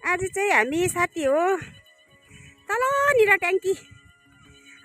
आज चाहिँ हामी साथी हो तलनिर ट्याङ्की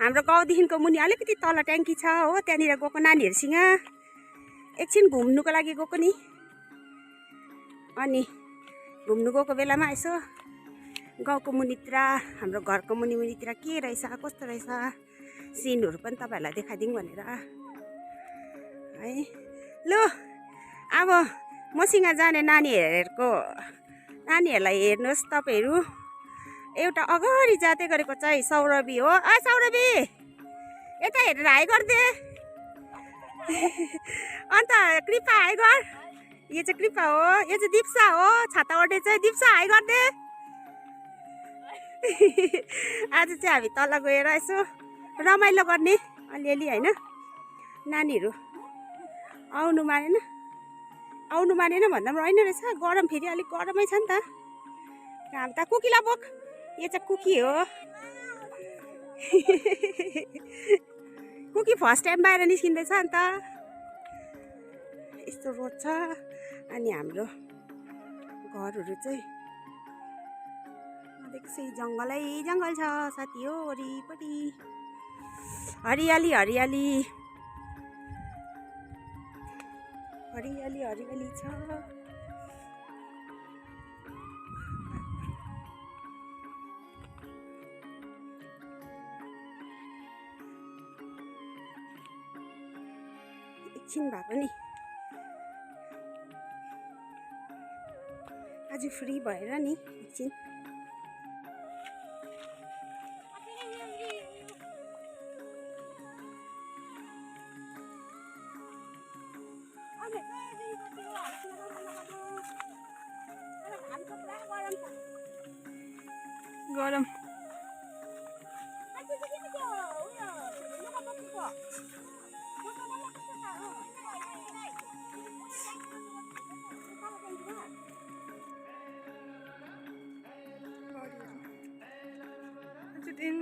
हाम्रो गाउँदेखिको मुनि अलिकति तल ट्याङ्की छ हो त्यहाँनिर गएको नानीहरूसँग एकछिन घुम्नुको लागि गएको नि। अनि घुम्नु गएको बेलामा यसो गाउँको मुनितिर हाम्रो घरको मुनितिर के रहेछ कस्तो रहेछ सिनहरू पनि तपाईँहरूलाई देखाइदिउँ भनेर है। लु अब मसँग जाने नानीहरूलाई हेर्नुहोस् तपाईँहरू। एउटा अगाडि जाँदै गरेको चाहिँ सौरभी हो। सौरभी यता हेरेर हाई गरिदे। अन्त कृपा हाई गर। यो चाहिँ कृपा हो, यो चाहिँ दिप्सा हो। छाता ओढ्ने चाहिँ दिप्सा हाई गरिदे। आज चाहिँ हामी तल गएर यसो रमाइलो गर्ने अलिअलि होइन। नानीहरू आउनु मानेन भन्दा पनि होइन रहेछ, गरम फेरि अलिक गरमै छ नि त। काम त कुकीलाई बोक। यो चाहिँ कुकी हो। कुकी फर्स्ट टाइम बाहिर निस्किँदैछ नि त। यस्तो रोड छ अनि हाम्रो घरहरू चाहिँ देख्छै जङ्गलै जङ्गल छ साथी हो। वरिपरि हरियाली हरियाली हरियाली हरियाली छ। एकछिन भए पनि आज फ्री भएर नि एकछिन गरम दिन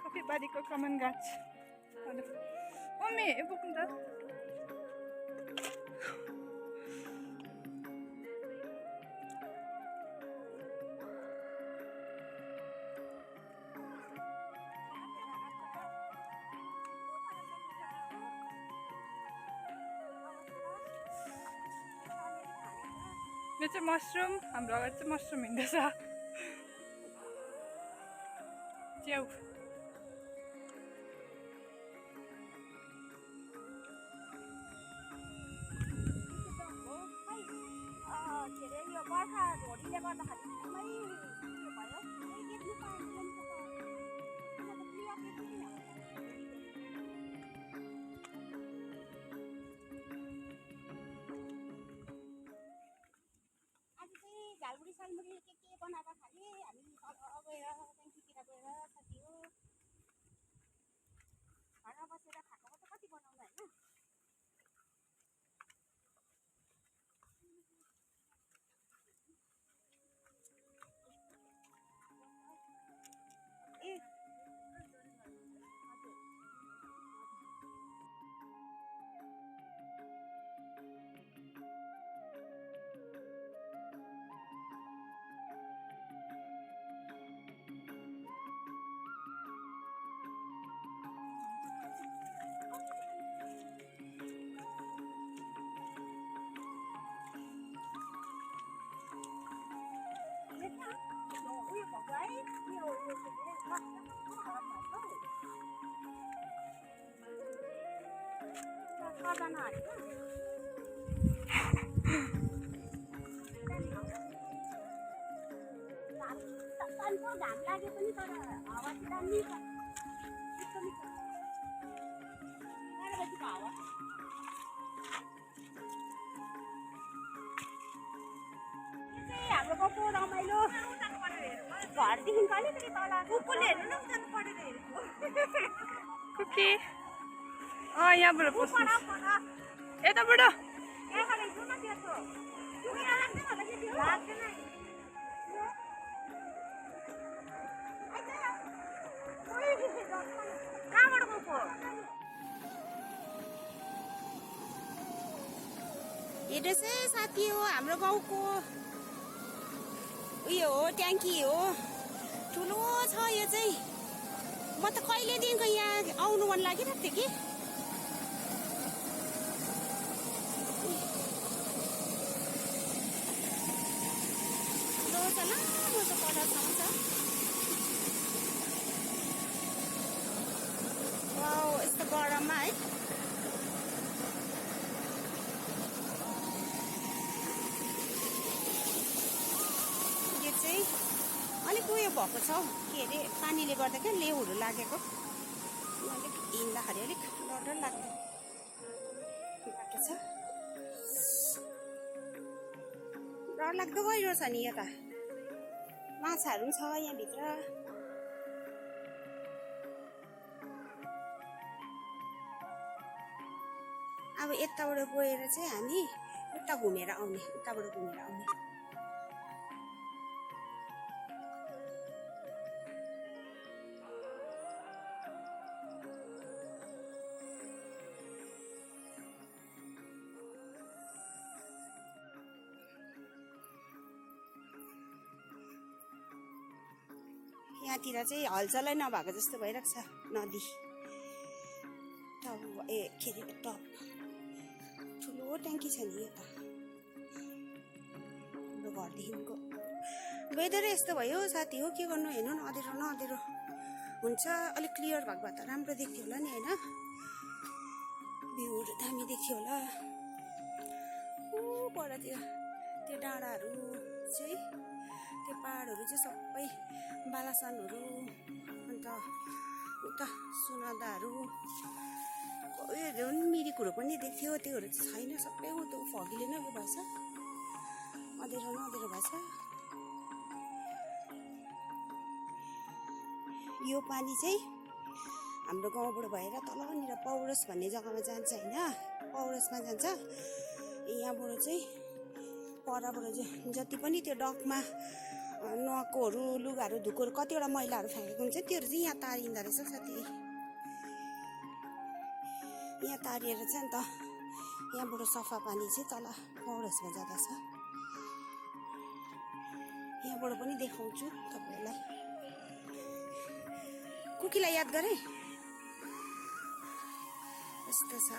कफी बारीको कमान गाछ। मम्मी बोक्नु त। यो चाहिँ मसरुम, हाम्रो अगाडि चाहिँ मसरुम हिँड्दैछ। च्याउ झालमुरी सालमुरी के बनाएर खाने हामी तल गएर ट्याङ्कीतिर गएर साथी हो। घरमा बसेर खाएको त कति बनाउनु होइन। घाम लागे पनि तर हावा चाहिँ दामी छ। हावा हाम्रो गाउँको रमाइलो घरदेखि अलिकति तल कुकुरले हेर्नु न उजानु पढेर हेरेको कुकी यहाँबाट पस्नु यताबाट हेर्नुहोस् है साथी हो हाम्रो गाउँको उयो हो ट्याङ्की हो ठुलो छ यो चाहिँ म त कहिलेदेखिको यहाँ आउनु मन लागिरहेको थियो कि लामो त पठाउँछ वाउ यस्तो गरममा है यो चाहिँ अलिक उयो भएको छ के अरे पानीले गर्दा क्या लेउहरू लागेको अलिक हिँड्दाखेरि अलिक डर लाग्यो बाटो छ डर लाग्दो गहिरो छ नि यता माछाहरू पनि छ यहाँभित्र अब यताबाट गएर चाहिँ हामी उता घुमेर आउने उताबाट घुमेर आउने यहाँतिर चाहिँ हलचलै नभएको जस्तो भइरहेको छ नदी टप ए के अरे टप ठुलो ट्याङ्की छ नि यता हाम्रो घरदेखिको वेदरै यस्तो भयो साथी हो के गर्नु हेर्नु न अँध्यारो न अँध्यारो हुन्छ अलिक क्लियर भएको भए त राम्रो देख्थ्यो होला नि होइन भ्यूहरू दामी देख्थ्यो होला ऊ परतिर त्यो डाँडाहरू चाहिँ त्यो पहाडहरू चाहिँ सबै बालासनहरू अन्त उता सुनादाहरू उयोहरू पनि मिरिकहरू पनि देख्थ्यो त्योहरू चाहिँ छैन सबै ऊ त्यो फगीले नै उयो भएछ अँध्यारो न अँध्यारो भएछ यो पानी चाहिँ हाम्रो गाउँबाट भएर तलनिर पौरस भन्ने जग्गामा जान्छ होइन पौरसमा जान्छ यहाँबाट चाहिँ परबाट चाहिँ जति पनि त्यो डकमा नुहाएकोहरू लुगाहरू धुकोहरू कतिवटा मैलाहरू फ्याँकेको हुन्छ त्योहरू चाहिँ यहाँ तारिँदो रहेछ साथी यहाँ तारिएर चाहिँ अन्त यहाँबाट सफा पानी चाहिँ तल पौरसमा जाँदछ यहाँबाट पनि देखाउँछु तपाईँहरूलाई कुकीलाई याद गरे यस्तो छ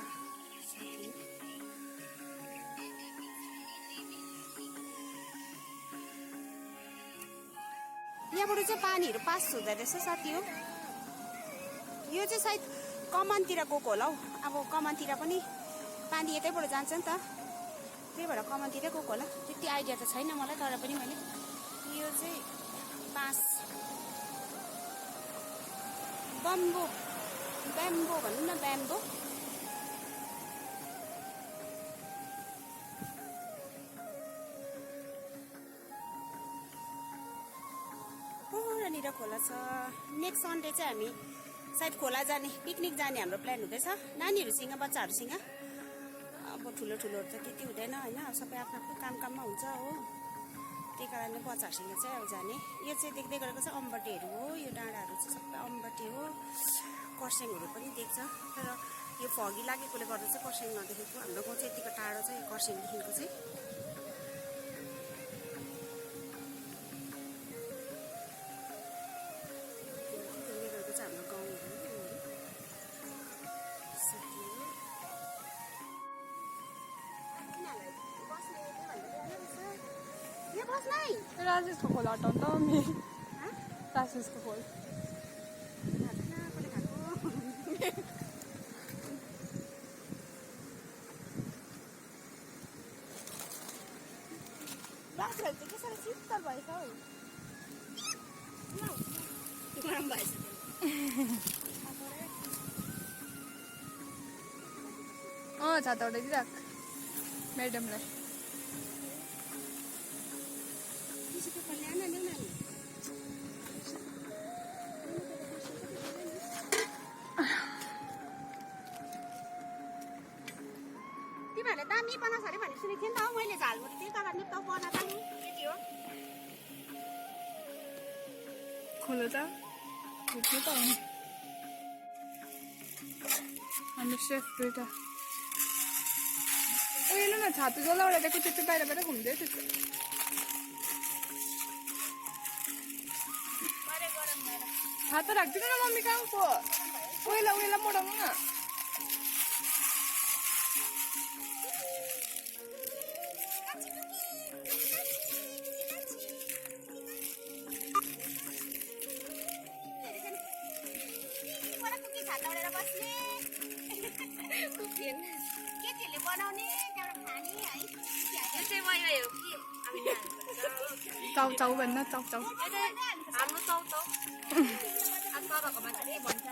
यहाँबाट चाहिँ पानीहरू पास हुँदो रहेछ साथी हो यो चाहिँ सायद कमानतिर गएको होला हौ अब कमानतिर पनि पानी यतैबाट जान्छ नि त त्यही भएर कमानतिरै गएको होला त्यति आइडिया त छैन मलाई तर पनि मैले यो चाहिँ बाँस बम्बो ब्याम्बो भनौँ न ब्याम्बो यहाँनिर खोला छ नेक्स्ट सन्डे चाहिँ हामी सायद खोला जाने पिकनिक जाने हाम्रो प्लान हुँदैछ नानीहरूसँग बच्चाहरूसँग अब ठुलो ठुलोहरू त त्यति हुँदैन होइन सबै आफ्नो आफ्नो काममा हुन्छ हो त्यही कारणले बच्चाहरूसँग चाहिँ अब जाने यो चाहिँ देख्दै गरेको चाहिँ अम्बटेहरू हो यो डाँडाहरू चाहिँ सबै अम्बटे हो कर्स्याङहरू पनि देख्छ तर यो फगी लागेकोले गर्दा चाहिँ कर्स्याङ नदेखेको हाम्रो गाउँ चाहिँ यतिको टाढो चाहिँ कर्स्याङदेखिको चाहिँ हाम्रो गाउँहरू राजेशको खोल हटाउनु त मम्मी राजेशको खोल बाख्राहरू चाहिँ के साह्रो शीतल भएछ हौ गरम भएछ छाता उठाइदिइराख म्याडमलाई तिमीहरूले दामी बनाउँछ अरे भनेर सुनेको थिएँ नि त हौ मैले झालमुरी त्यही कारणले त बनाएको नि त्यति हो खोलो त घुट्नु त हो हाम्रो सेफ दुइटा हेर्नु न छातो जसलाई उडाइदिएको त्यो चाहिँ बाहिर घुम्दै त्यस्तो छातो राख्दिनु न मम्मी कहाँ पो ओइला मोडाउनु न केटीहरूले बनाउने त्यहाँबाट खाने है यो चाहिँ म यो हो कि चाउ भन्न चाउ हाम्रो चाउ सरको मान्छे भन्छ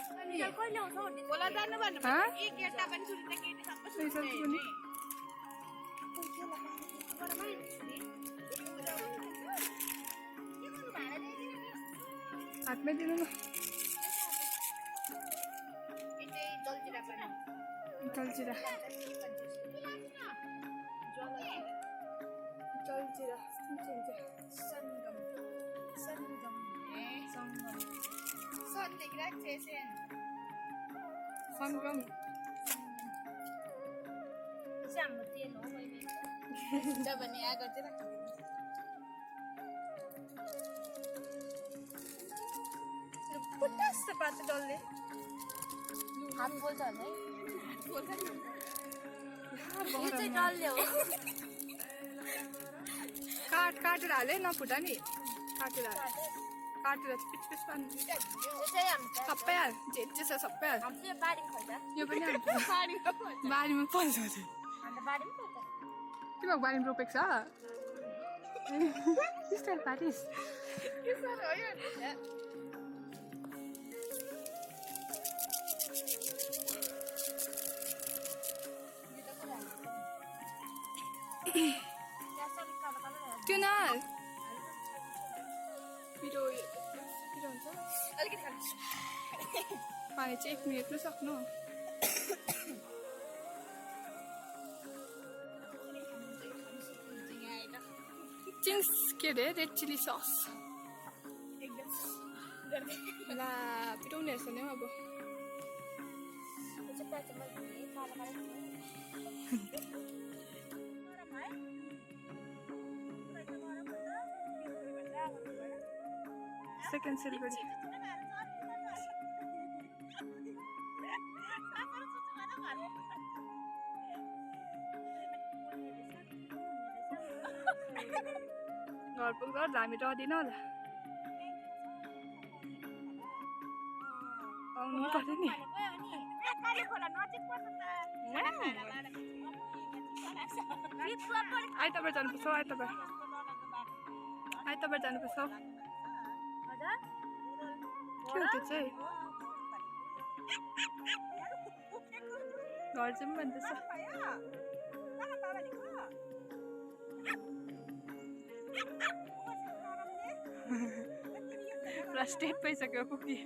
कहिले आउँछ होला जानु भन्नु एक केटा पनि सुरु त केटी सबै हातमै दिनु न जलजिरा संगम हाम्रो तेल हो मैले भने आगो चाहिँ पुट्टास पात डल्ले हात पोल्छ होला है यो चाहिँ डल्ले हो काटेर हाले नफुटा नि काटेर पिच पार्नु सबै हाल जे छ सबै हाल यो पनि बारीमा फल्छ के भएको बारीमा रोपेको छ त्यस्तो पारिस त्यो न पिरो हुन्छ पानी चाहिँ 1 मिनटमा सक्नु चिङ्स के अरे रेड चिली सस ला पिटाउने रहेछ नि अब सेकेन्ड सिलगढी घर पुग्दा हामी रहँदैन होला आउनु पर्यो नि आइतबार जानुपर्छ आइतबार जानुपर्छ के हो त्यो चाहिँ घर जाउँ भन्दैछ फ्रस्ट्रेट भइसक्यो कुकी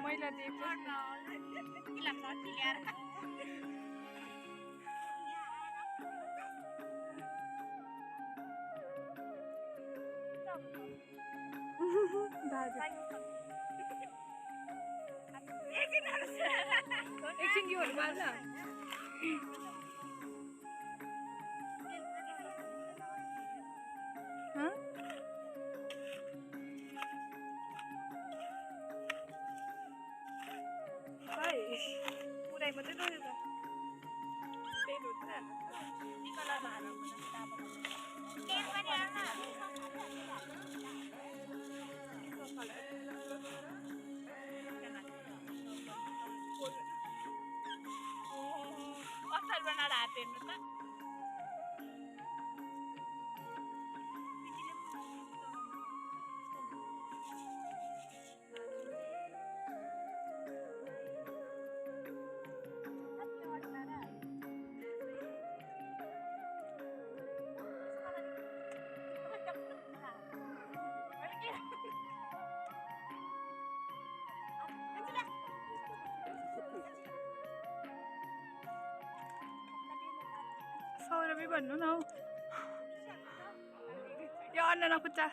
मैला दिएको एकछिन योहरू बाल्छ पुरै मात्रै गऱ्यो त त्यही हुन्छ असार बनाएर हात हेर्नु त सौरभी भन्नु न हौ यो अन्न नकुच्चा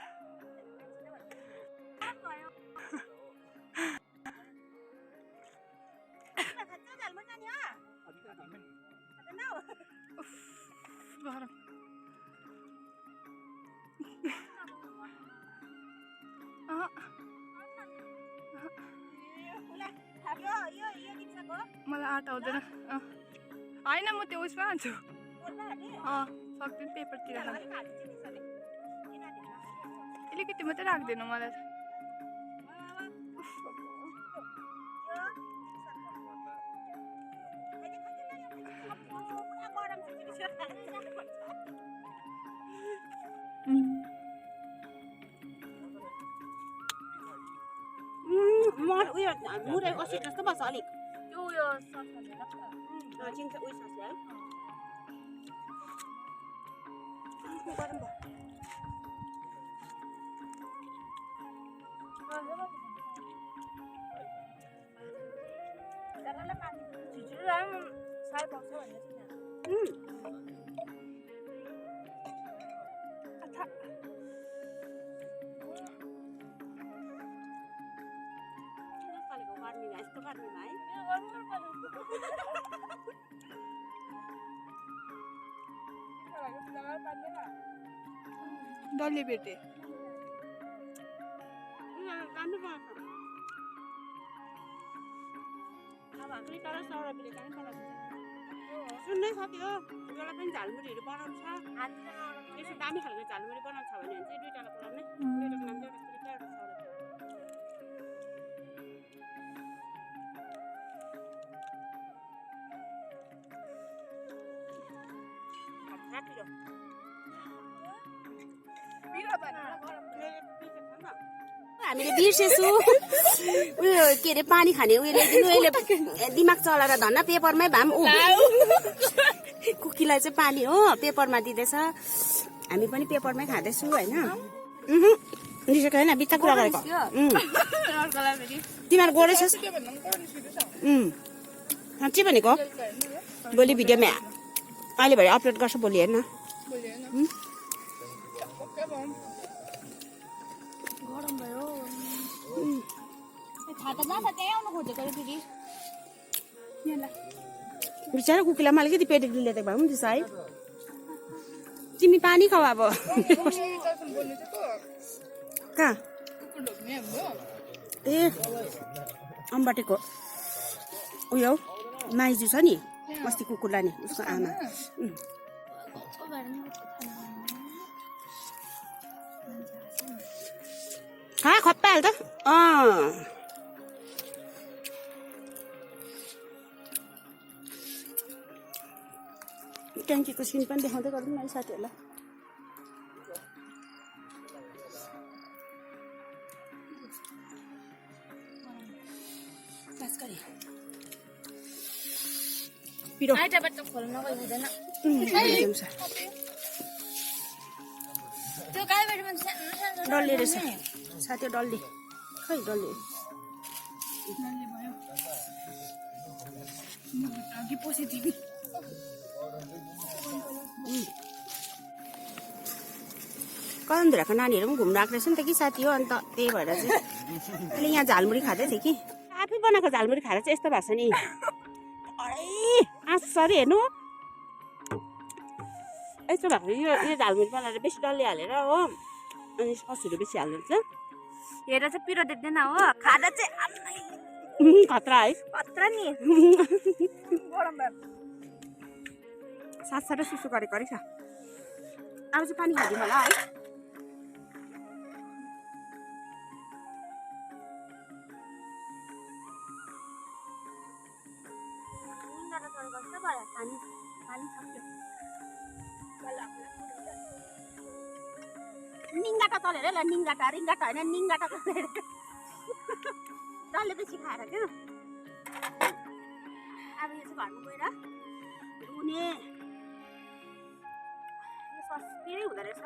गरम मलाई आँट आउँदैन होइन म त्यो उयसमा हाल्छु सक्दैन पेपरतिर अलिकति मात्रै राख्दैन मलाई उयो मुरै कसी जस्तो बस्छ अलिक त्यो उयो चिन्छ उयो सस है गरम डल्ले भेटे सुन्नै साथी हो एउटा पनि झालमुरीहरू बनाउँछ यसो दामी खालको झालमुरी बनाउँछ भने चाहिँ दुईवटालाई बोलाउने दुईवटाको नाम चाहिँ हामीले बिर्सेछु उयो के अरे पानी खाने उयो ल्याइदिनु यसले दिमाग चलाएर धन्न पेपरमै भए पनि कुकीलाई चाहिँ पानी हो पेपरमा दिँदैछ हामी पनि पेपरमै खाँदैछु होइन निसकेको होइन बित्ता कुरा गरेको तिमीहरू गएछस् साँच्चै भनेको भोलि भिडियोमा अहिले भरे अपलोड गर्छ भोलि हेर्न बिचरा कुकीलाई पनि अलिकति पेडिग्री लिएको भए पनि है तिमी पानी खाऊ अब कहाँ ए अम्बाटेको उयो माइजू छ नि अस्ति कुकुर लाने उसको आमा कहाँ खप्पाइहाल त ट्याङ्कीको सिन पनि देखाउँदै गरौँ न साथीहरूलाई पिरो डल्ले रहेछ साथी डल्ले खै डल्ले कन्दुराको नानीहरू पनि घुम्न आएको रहेछ नि त कि साथी हो अन्त त्यही भएर चाहिँ अहिले यहाँ झालमुरी खाँदै थिएँ कि आफै बनाएको झालमुरी खाएर चाहिँ यस्तो भएको छ नि आश्चर्य हेर्नु यस्तो भएको यो झालमुरी बनाएर बेसी डल्ले हालेर हो अनि ससहरू बेसी हाल्नुहुन्छ हेरेर चाहिँ पिरो देख्दैन हो खाँदा चाहिँ खतरा है खतरा नि सात सुसु गरेको रहेछ अब चाहिँ पानी खाइदिउँ होला है निङ्गाटा चलेर ल निङ्गाटा रिङ्गाटा होइन निङ्गाटा चलेर डल्ले बेसी खाएर क्या अब यो चाहिँ घरमा गएर रुने यो सस्पिरै हुँदो रहेछ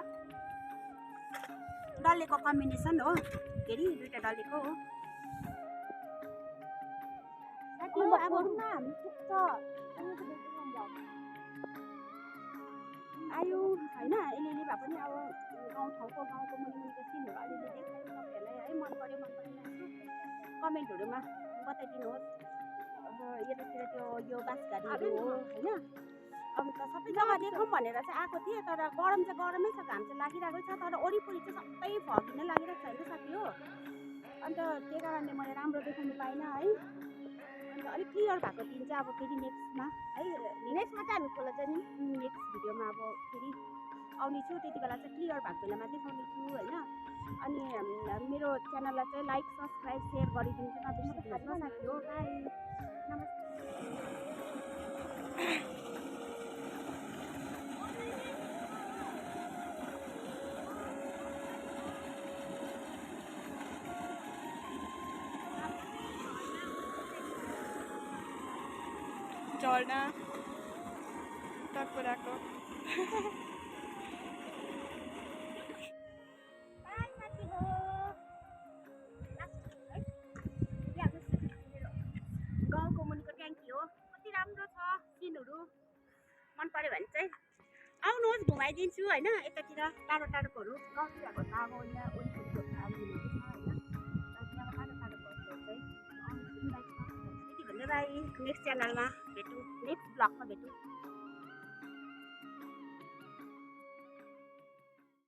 डल्लेको कम्बिनेसन हो के अरे दुईवटा डल्लेको हो आयो होइन अलिअलि भए पनि अब गाउँठाउँको मुनिमुनिको सिनहरू अलिअलि देखायो तपाईँहरूलाई है मन परेन कमेन्टहरूमा बताइदिनुहोस्। अब यतातिर त्यो यो बासगाडीहरू हो होइन। अब त सबै जग्गा देखाउँ भनेर चाहिँ आएको थिएँ, तर गरम चाहिँ गरमै छ, घाम चाहिँ लागिरहेकै छ, तर वरिपरि चाहिँ सबै फगी नै लागिरहेको छ होइन साथी हो। अन्त त्यही कारणले मैले राम्रो देखाउनु पाइनँ है। अन्त अलिक क्लियर भएको दिन चाहिँ अब फेरि नेक्स्टमा है, नेक्स्टमा चाहिँ हामी खोला चाहिँ नि नेक्स्ट भिडियोमा अब फेरि आउने छु, त्यति बेला चाहिँ क्लियर भएको बेलामा देखाउने छु होइन। अनि मेरो च्यानललाई चाहिँ लाइक सब्सक्राइब सेयर गरिदिनु चाहिँ नबिर्सिनुहोस् न साथी हो। बाई, नमस्ते। झर्ना टकुराको गाउँको मुनिको ट्याङ्की हो, कति राम्रो छ सिनहरू। मन पऱ्यो भने चाहिँ आउनुहोस्, घुमाइदिन्छु होइन। यतातिर टाढो टाढोकोहरू गाउँतिरको त अब यहाँ वरिपरिको आउनुहरू छ होइन, तर टाढो टाढोकोहरू चाहिँ आउनुहोस्, इन्भाइट गर्छु। यति भन्दै बाई, नेक्स्ट च्यानलमा भेटौँ, नेक्स्ट ब्लगमा भेटौँ।